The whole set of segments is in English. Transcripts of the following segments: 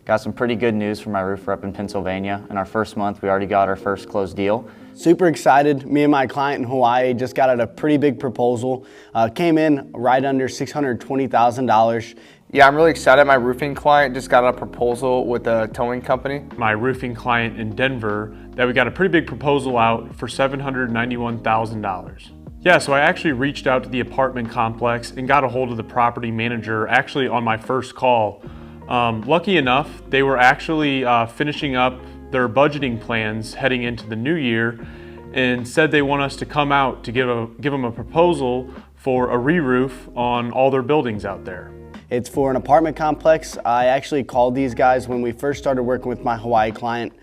Got some pretty good news from my roofer up in Pennsylvania. In our first month, we already got our first closed deal. Super excited. Me and my client in Hawaii just got out a pretty big proposal. Came in right under $620,000. Yeah, I'm really excited. My roofing client just got a proposal with a towing company. My roofing client in Denver, that we got a pretty big proposal out for $791,000. Yeah, so I actually reached out to the apartment complex and got a hold of the property manager actually on my first call. Lucky enough, they were actually finishing up their budgeting plans heading into the new year and said they want us to come out to give them a proposal for a re-roof on all their buildings out there. It's for an apartment complex. I actually called these guys when we first started working with my Hawaii client.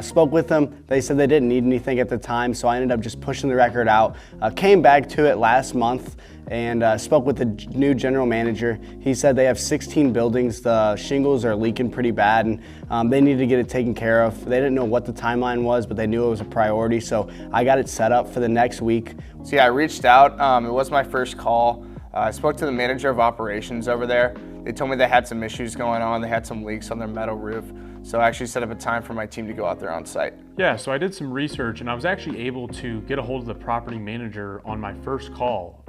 Spoke with them. They said they didn't need anything at the time, so I ended up just pushing the record out. Came back to it last month and spoke with the new general manager. He said they have 16 buildings. The shingles are leaking pretty bad and they need to get it taken care of. They didn't know what the timeline was, but they knew it was a priority, so I got it set up for the next week. So yeah, I reached out. It was my first call. I spoke to the manager of operations over there. They told me they had some issues going on. They had some leaks on their metal roof. So I actually set up a time for my team to go out there on site. Yeah, so I did some research and I was actually able to get a hold of the property manager on my first call.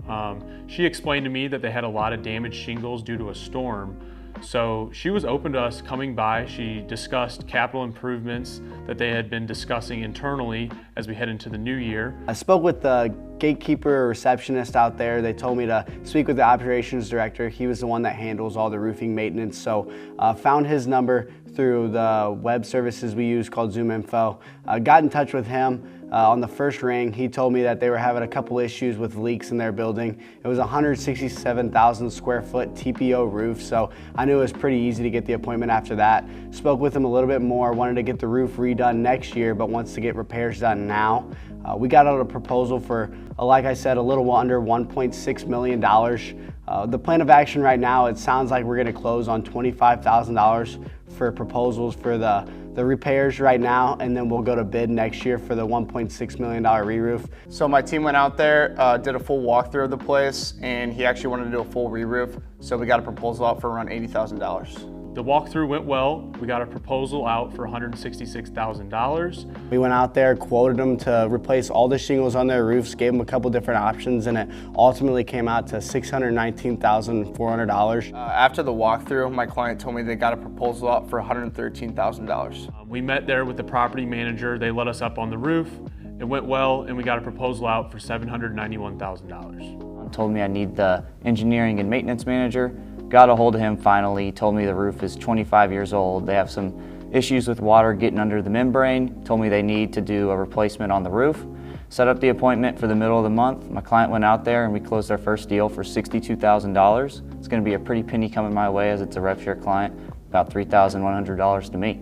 She explained to me that they had a lot of damaged shingles due to a storm. So she was open to us coming by. She discussed capital improvements that they had been discussing internally as we head into the new year. I spoke with the gatekeeper receptionist out there. They told me to speak with the operations director. He was the one that handles all the roofing maintenance. So found his number through the web services we use called ZoomInfo. Got in touch with him. On the first ring, he told me that they were having a couple issues with leaks in their building. It was a 167,000 square foot TPO roof, so I knew it was pretty easy to get the appointment after that. Spoke with him a little bit more, wanted to get the roof redone next year, but wants to get repairs done now. We got out a proposal for, like I said, a little under $1.6 million. The plan of action right now, it sounds like we're gonna close on $25,000 for proposals for the repairs right now, and then we'll go to bid next year for the $1.6 million re-roof. So my team went out there, did a full walkthrough of the place, and he actually wanted to do a full re-roof. So we got a proposal out for around $80,000. The walkthrough went well. We got a proposal out for $166,000. We went out there, quoted them to replace all the shingles on their roofs, gave them a couple different options, and it ultimately came out to $619,400. After the walkthrough, my client told me they got a proposal out for $113,000. We met there with the property manager. They let us up on the roof. It went well, and we got a proposal out for $791,000. Told me I need the engineering and maintenance manager. Got a hold of him finally. He told me the roof is 25 years old. They have some issues with water getting under the membrane. Told me they need to do a replacement on the roof. Set up the appointment for the middle of the month. My client went out there and we closed our first deal for $62,000. It's going to be a pretty penny coming my way as it's a rev share client, about $3,100 to me.